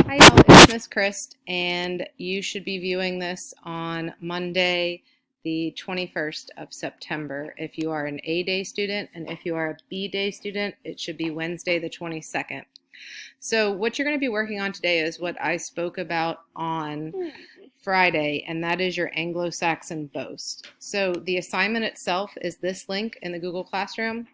Hi y'all, it's Miss Christ, and you should be viewing this on Monday, the 21st of September. If you are an A-Day student, and if you are a B-Day student, it should be Wednesday, the 22nd. So what you're going to be working on today is what I spoke about on Friday, and that is your Anglo-Saxon boast. So the assignment itself is this link in the Google Classroom.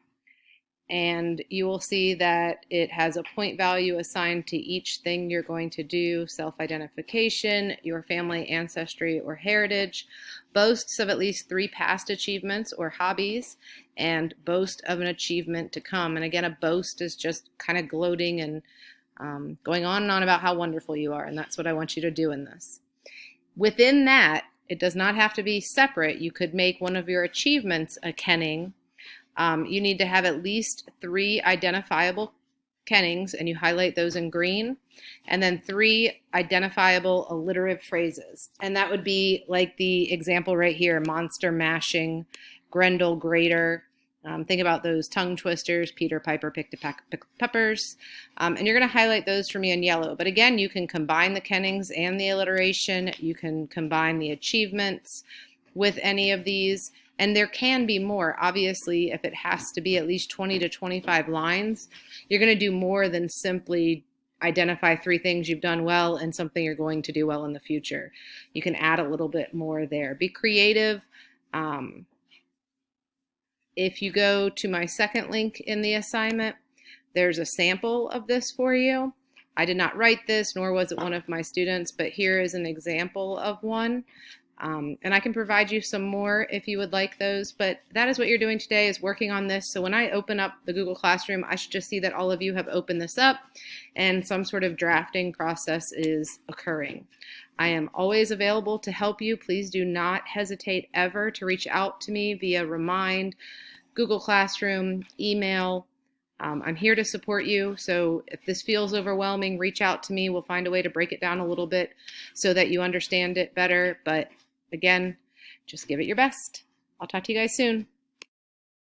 And you will see that it has a point value assigned to each thing you're going to do: self-identification, your family ancestry or heritage, boasts of at least 3 past achievements or hobbies, and boast of an achievement to come. And again, a boast is just kind of gloating and going on and on about how wonderful you are, and that's what I want you to do in this. Within that, it does not have to be separate. You could make one of your achievements a kenning. You need to have at least 3 identifiable kennings, and you highlight those in green, and then 3 identifiable alliterative phrases. And that would be like the example right here: monster mashing, Grendel grater. Think about those tongue twisters: Peter Piper picked a pack of peppers. And you're going to highlight those for me in yellow. But again, you can combine the kennings and the alliteration. You can combine the achievements with any of these. And there can be more. Obviously, if it has to be at least 20 to 25 lines, you're going to do more than simply identify 3 things you've done well and something you're going to do well in the future. You can add a little bit more there. Be creative. If you go to my second link in the assignment, there's a sample of this for you. I did not write this, nor was it one of my students, but here is an example of one. And I can provide you some more if you would like those, but that is what you're doing today, is working on this. So when I open up the Google Classroom, I should just see that all of you have opened this up and some sort of drafting process is occurring. I am always available to help you. Please do not hesitate ever to reach out to me via Remind, Google Classroom, email. I'm here to support you. So if this feels overwhelming, reach out to me. We'll find a way to break it down a little bit so that you understand it better. But again, just give it your best. I'll talk to you guys soon.